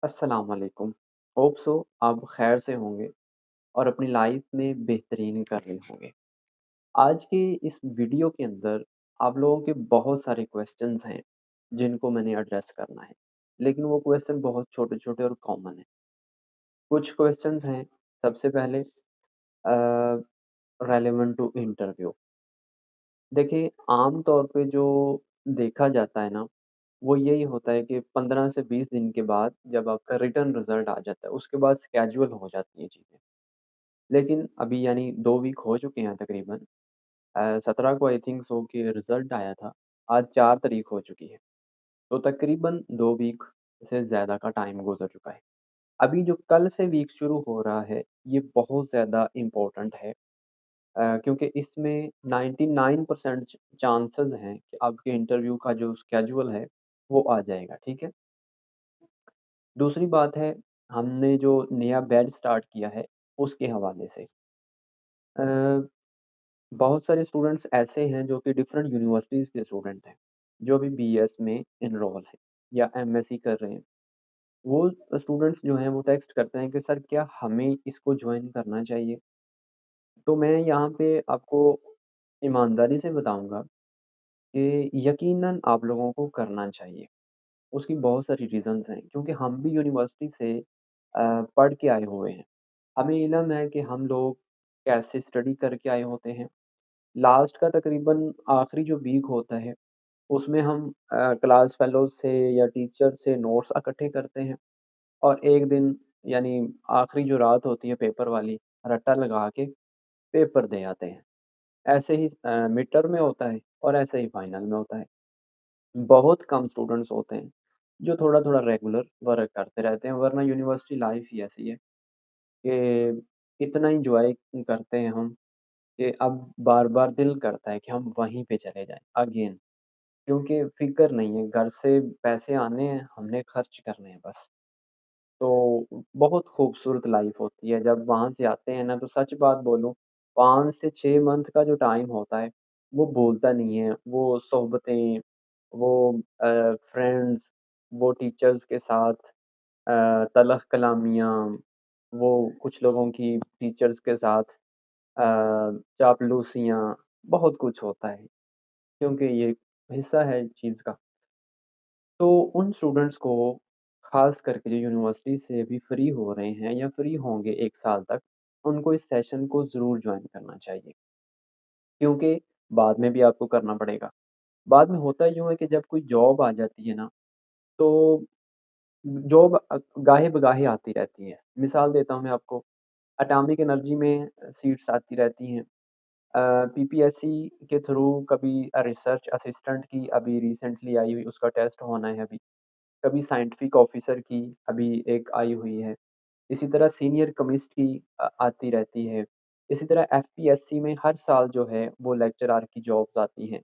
अस्सलाम वालेकुम। Hope so आप खैर से होंगे और अपनी लाइफ में बेहतरीन कर रहे होंगे। आज की इस वीडियो के अंदर आप लोगों के बहुत सारे क्वेश्चंस हैं, जिनको मैंने एड्रेस करना है। लेकिन वो क्वेश्चन बहुत छोटे-छोटे और कॉमन हैं। कुछ क्वेश्चंस हैं, सबसे पहले रेलेवेंट टू इंटरव्यू। देखिए, आम तौर पे जो देखा जाता है ना, वो यही होता है कि 15 से 20 दिन के बाद जब आपका रिटर्न रिज़ल्ट आ जाता है, उसके बाद स्केड्यूल हो जाती हैं चीज़ें। लेकिन अभी यानी 2 वीक हो चुके हैं तकरीबन। 17 को आई थिंक सो कि रिज़ल्ट आया था। आज 4 तारीख हो चुकी है। तो तकरीबन 2 वीक से ज़्यादा का टाइम गुज़र चुका है। अभी जो कल से वीक शुरू हो रहा है, ये बहुत ज़्यादा इम्पोर्टेंट है। क्योंकि इसमें 99% चांसेस हैं कि आपके इंटरव्यू का जो स्केड्यूल है, वो आ जाएगा, ठीक है? दूसरी बात है, हमने जो नया बैच स्टार्ट किया है, उसके हवाले से। अ, बहुत सारे स्टूडेंट्स ऐसे हैं जो कि डिफरेंट यूनिवर्सिटीज़ के स्टूडेंट हैं, जो अभी बीएस में एनरोल हैं या एमएससी कर रहे हैं। वो स्टूडेंट्स जो हैं वो टेक्स्ट करते हैं कि सर क्या हमें इसको जॉइन करना चाहिए? तो मैं यहाँ पे आपको ईमानदारी से बताऊँगा कि यकीनन आप लोगों को करना चाहिए। उसकी बहुत सारी रीज़न्स हैं क्योंकि हम भी यूनिवर्सिटी से पढ़ के आए हुए हैं। हमें इल्म है कि हम लोग कैसे स्टडी करके आए होते हैं। लास्ट का तकरीबन आखिरी जो वीक होता है, उसमें हम क्लास फेलोज़ से या टीचर से नोट्स इकट्ठे करते हैं और एक दिन यानी आखिरी जो रात होती है पेपर वाली, रट्टा लगा के पेपर दे आते हैं। ऐसे ही मिड टर्म में होता है और ऐसे ही फाइनल में होता है। बहुत कम स्टूडेंट्स होते हैं, जो थोड़ा-थोड़ा रेगुलर वर्क करते रहते हैं, वरना यूनिवर्सिटी लाइफ़ ही ऐसी है कि इतना एन्जॉय करते हैं हम कि अब बार-बार दिल करता है कि हम वहीं पे चले जाएँ अगेन क्योंकि फ़िक्र नहीं है, घर से पैसे आने हैं, हमने खर्च करने हैं बस। तो बहुत खूबसूरत लाइफ़ होती है, जब वहाँ से आते हैं ना तो सच बात बोलूँ 5 से 6 मंथ का जो टाइम होता है, वो भूलता नहीं है। वो सोहबतें, वो फ्रेंड्स, वो टीचर्स के साथ तलख़ कलामियाँ, वो कुछ लोगों की टीचर्स के साथ चापलूसियाँ, बहुत कुछ होता है, क्योंकि ये हिस्सा है चीज़ का। तो उन स्टूडेंट्स को ख़ास करके जो यूनिवर्सिटी से अभी फ्री हो रहे हैं या फ्री होंगे 1 साल तक, उनको इस सेशन को ज़रूर जॉइन करना चाहिए, क्योंकि बाद में भी आपको करना पड़ेगा। बाद में होता यूँ है कि जब कोई जॉब आ जाती है ना, तो जॉब गाहे-बगाहे आती रहती है। मिसाल देता हूँ मैं आपको, एटॉमिक एनर्जी में सीट्स आती रहती हैं। पीपीएससी के थ्रू कभी रिसर्च असिस्टेंट की अभी रिसेंटली आई हुई, उसका टेस्ट होना है अभी। कभी साइंटिफिक ऑफिसर की अभी एक आई हुई है। इसी तरह सीनियर केमिस्ट की आती रहती है। इसी तरह एफपीएससी में हर साल जो है वो लेक्चरर की जॉब्स आती हैं।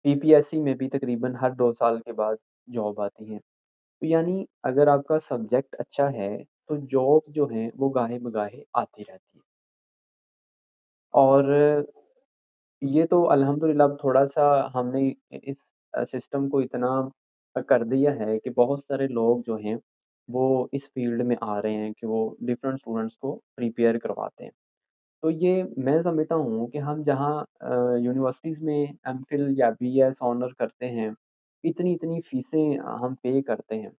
पीपीएससी में भी तकरीबन हर 2 साल के बाद जॉब आती हैं। तो यानी अगर आपका सब्जेक्ट अच्छा है, तो जॉब जो हैं वो गाहे-बगाहे आती रहती है। और ये तो अल्हम्दुलिल्लाह अब थोड़ा-सा हमने इस सिस्टम को इतना कर दिया है कि बहुत सारे लोग जो हैं, वो इस फ़ील्ड में आ रहे हैं कि वो डिफरेंट स्टूडेंट्स को प्रिपेयर करवाते हैं। तो ये मैं समझता हूँ कि हम जहाँ यूनिवर्सिटीज़ में एमफ़िल या बीएस ऑनर करते हैं, इतनी-इतनी फ़ीसें हम पे करते हैं।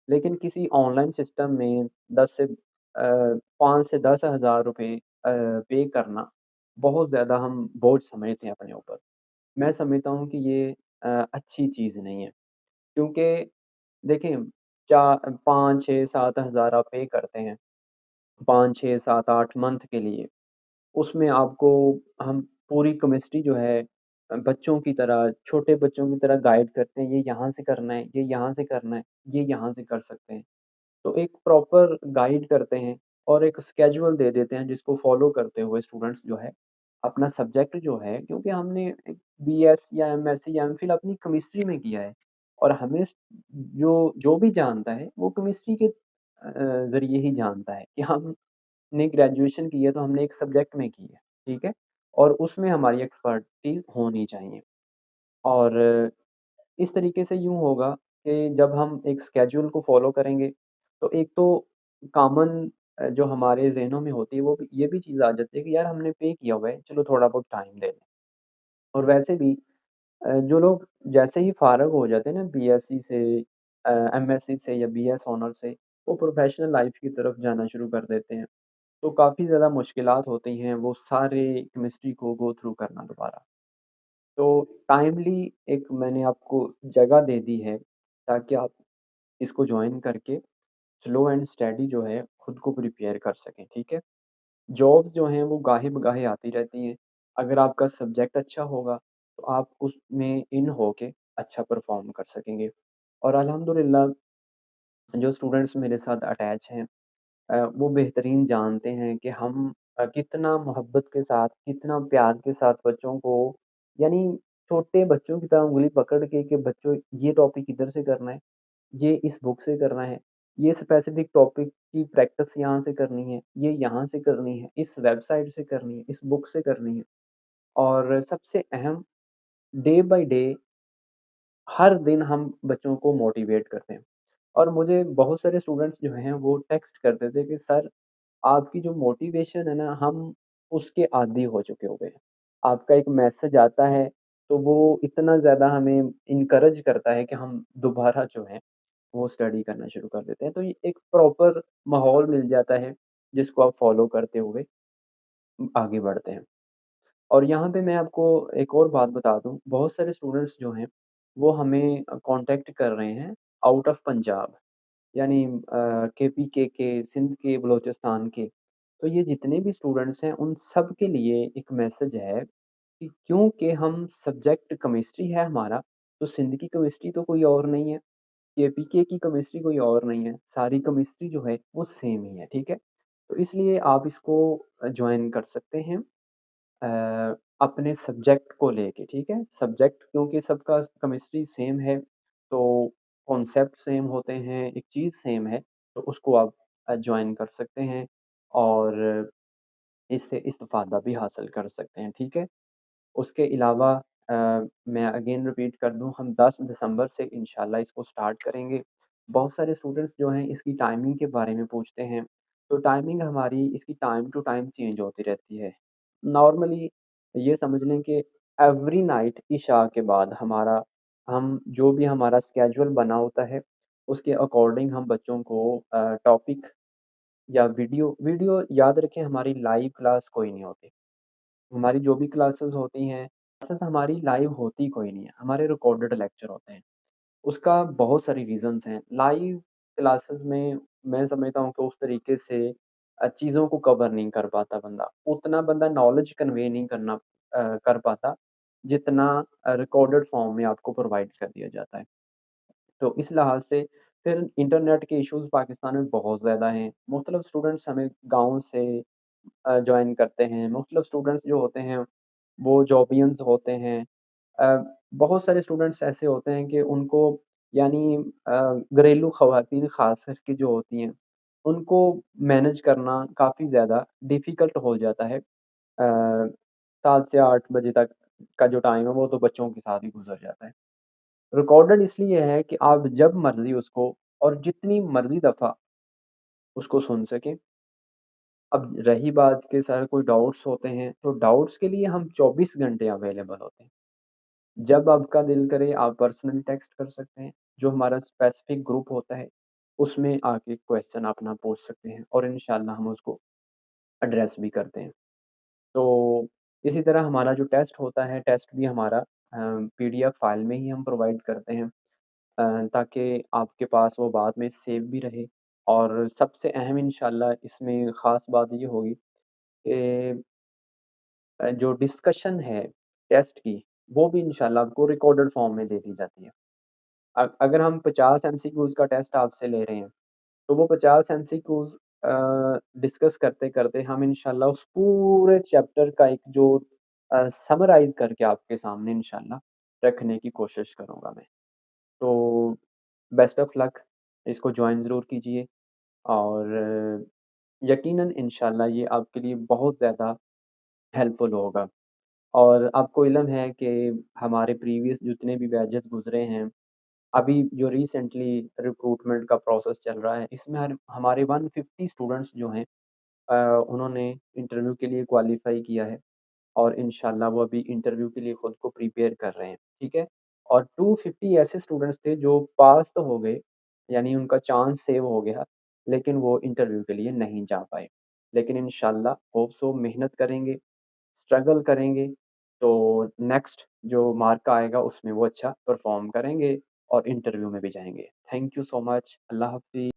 लेकिन किसी ऑनलाइन सिस्टम में 10 से 5 से 10 हज़ार रुपए पे करना बहुत ज़्यादा हम बोझ समझते हैं अपने ऊपर। मैं समझता हूँ कि ये अच्छी चीज़ नहीं है, क्योंकि देखें 5, 6, 7 हज़ार आप पे करते हैं, 5, 6, 7, 8 मंथ के लिए। उसमें आपको हम पूरी केमिस्ट्री जो है बच्चों की तरह, छोटे बच्चों की तरह गाइड करते हैं, ये यहाँ से करना है, ये यहाँ से करना है, ये यहाँ से कर सकते हैं। तो एक प्रॉपर गाइड करते हैं और एक स्केड्यूल दे देते हैं जिसको फ़ॉलो करते हुए स्टूडेंट्स जो है, अपना सब्जेक्ट जो है क्योंकि हमने एक बीएस या एमएससी या एमफ़िल अपनी केमिस्ट्री में किया है और हमें जो जो भी जानता है वो केमिस्ट्री के ज़रिए ही जानता है कि हमने ग्रेजुएशन की है तो हमने एक सब्जेक्ट में की है, ठीक है? और उसमें हमारी एक्सपर्टीज़ होनी चाहिए और इस तरीके से यूँ होगा कि जब हम एक स्केड्यूल को फ़ॉलो करेंगे, तो एक तो कॉमन जो हमारे ज़हनों में होती है वो भी ये भी चीज़ आ जाती है कि यार हमने पे किया हुआ है, चलो थोड़ा बहुत टाइम दे लें। और वैसे भी जो लोग जैसे ही फ़ारग हो जाते हैं ना बीएससी से एमएससी से या बीएस ऑनर्स से, वो प्रोफ़ेशनल लाइफ़ की तरफ जाना शुरू कर देते हैं। तो काफ़ी ज़्यादा मुश्किलात होती हैं वो सारे केमिस्ट्री को गो थ्रू करना दोबारा। तो टाइमली एक मैंने आपको जगह दे दी है ताकि आप इसको जॉइन करके स्लो एंड स्टेडी जो है खुद को प्रिपेयर कर सकें, ठीक है? जॉब्स जो हैं वो गाहे-बगाहे आती रहती हैं। अगर आपका सब्जेक्ट अच्छा होगा, तो आप उसमें इन होके अच्छा परफ़ॉर्म कर सकेंगे। और अल्हम्दुलिल्लाह जो स्टूडेंट्स मेरे साथ अटैच हैं वो बेहतरीन जानते हैं कि हम कितना मोहब्बत के साथ, कितना प्यार के साथ बच्चों को यानी छोटे बच्चों की तरह उँगली पकड़ के कि बच्चों ये टॉपिक इधर से करना है, ये इस बुक से करना है, ये स्पेसिफिक टॉपिक की प्रैक्टिस यहाँ से करनी है, ये यहाँ से करनी है, इस वेबसाइट से करनी है, इस बुक से करनी है। और सबसे अहम डे बाय डे हर दिन हम बच्चों को मोटिवेट करते हैं। और मुझे बहुत सारे स्टूडेंट्स जो हैं वो टेक्स्ट करते थे कि सर आपकी जो मोटिवेशन है ना हम उसके आदी हो चुके हुए हैं। आपका एक मैसेज आता है तो वो इतना ज़्यादा हमें इनकरेज करता है कि हम दोबारा जो है वो स्टडी करना शुरू कर देते हैं। तो ये एक प्रॉपर माहौल मिल जाता है जिसको आप फ़ॉलो करते हुए आगे बढ़ते हैं। और यहाँ पे मैं आपको एक और बात बता दूँ, बहुत सारे स्टूडेंट्स जो हैं वो हमें कॉन्टैक्ट कर रहे हैं आउट ऑफ पंजाब। यानी केपीके के, सिंध के, बलूचिस्तान के। तो ये जितने भी स्टूडेंट्स हैं, उन सब के लिए एक मैसेज है कि क्योंकि हम सब्जेक्ट केमिस्ट्री है हमारा, तो सिंध की केमिस्ट्री तो कोई और नहीं है, केपीके की केमिस्ट्री कोई और नहीं है, सारी केमिस्ट्री जो है वो सेम ही है, ठीक है? तो इसलिए आप इसको जॉइन कर सकते हैं अपने सब्जेक्ट को लेके, ठीक है? सब्जेक्ट क्योंकि सबका केमिस्ट्री सेम है, तो कॉन्सेप्ट सेम होते हैं, एक चीज़ सेम है, तो उसको आप जॉइन कर सकते हैं और इससे इस्तिफ़ादा भी हासिल कर सकते हैं, ठीक है? उसके अलावा मैं अगेन रिपीट कर दूँ, हम 10 दिसंबर से इंशाल्लाह इसको स्टार्ट करेंगे। बहुत सारे स्टूडेंट्स जो हैं इसकी टाइमिंग के बारे में पूछते हैं, तो टाइमिंग हमारी इसकी टाइम टू टाइम चेंज होती रहती है। नॉर्मली ये समझ लें कि एवरी नाइट इशा के बाद हम जो भी हमारा स्केड्यूल बना होता है, उसके अकॉर्डिंग हम बच्चों को टॉपिक या वीडियो याद रखें हमारी लाइव क्लास कोई नहीं होती। हमारी जो भी क्लासेस होती हैं, क्लासेस हमारी लाइव होती कोई नहीं है, हमारे रिकॉर्डेड लेक्चर होते हैं। उसका बहुत सारी रीज़न्स हैं। लाइव क्लासेस में मैं समझता हूँ कि उस तरीके से चीज़ों को कवर नहीं कर पाता बंदा। उतना बंदा नॉलेज कन्वे नहीं कर पाता, जितना रिकॉर्डेड फॉर्म में आपको प्रोवाइड कर दिया जाता है। तो इस लिहाज से फिर इंटरनेट के इश्यूज़ पाकिस्तान में बहुत ज़्यादा हैं। मुख्तलिफ स्टूडेंट्स हमें गाँव से जॉइन करते हैं। मुख्तलिफ स्टूडेंट्स जो होते हैं, वो जॉबियंस होते हैं। अ, बहुत सारे स्टूडेंट्स ऐसे होते हैं कि उनको यानी घरेलू ख़वातीन ख़ास करके जो होती हैं, उनको मैनेज करना काफ़ी ज़्यादा डिफ़िकल्ट हो जाता है। 7 से 8 बजे तक का जो टाइम है, वो तो बच्चों के साथ ही गुज़र जाता है। रिकॉर्डेड इसलिए है कि आप जब मर्ज़ी उसको और जितनी मर्ज़ी दफ़ा उसको सुन सकें। अब रही बात कि सर कोई डाउट्स होते हैं, तो डाउट्स के लिए हम 24 घंटे अवेलेबल होते हैं। जब आपका दिल करे आप पर्सनली टेक्स्ट कर सकते हैं, जो हमारा स्पेसिफिक ग्रुप होता है, उसमें आके क्वेश्चन अपना पूछ सकते हैं और इंशाअल्लाह हम उसको एड्रेस भी करते हैं। तो इसी तरह हमारा जो टेस्ट होता है, टेस्ट भी हमारा पीडीएफ फाइल में ही हम प्रोवाइड करते हैं ताकि आपके पास वो बाद में सेव भी रहे और सबसे अहम इंशाअल्लाह इसमें ख़ास बात ये होगी कि जो डिस्कशन है टेस्ट की, वो भी इंशाअल्लाह आपको रिकॉर्डेड फॉर्म में दे दी जाती है। अगर हम 50 एमसीक्यूज़ का टेस्ट आपसे ले रहे हैं, तो वो 50 एमसीक्यूज़ डिस्कस करते-करते हम इंशाअल्लाह उस पूरे चैप्टर का एक जो समराइज़ करके आपके सामने इंशाअल्लाह रखने की कोशिश करूँगा मैं। तो बेस्ट ऑफ लक, इसको जॉइन ज़रूर कीजिए और यकीनन इंशाअल्लाह ये आपके लिए बहुत ज़्यादा हेल्पफुल होगा। और आपको इल्म है कि हमारे प्रीवियस जितने भी बैचेज़ गुज़रे हैं अभी जो रिसेंटली रिक्रूटमेंट का प्रोसेस चल रहा है, इसमें हमारे 150 स्टूडेंट्स जो हैं अ, उन्होंने इंटरव्यू के लिए क्वालीफ़ाई किया है और इंशाल्लाह वो अभी इंटरव्यू के लिए खुद को प्रिपेयर कर रहे हैं, ठीक है? और 250 ऐसे स्टूडेंट्स थे जो पास तो हो गए, यानी उनका चांस सेव हो गया, लेकिन वो इंटरव्यू के लिए नहीं जा पाए। लेकिन इंशाल्लाह होप सो मेहनत करेंगे, स्ट्रगल करेंगे, तो नेक्स्ट जो मार्क आएगा उसमें वो अच्छा परफ़ॉर्म करेंगे और इंटरव्यू में भी जाएँगे। Thank you so much. Allah हाफ़िज़।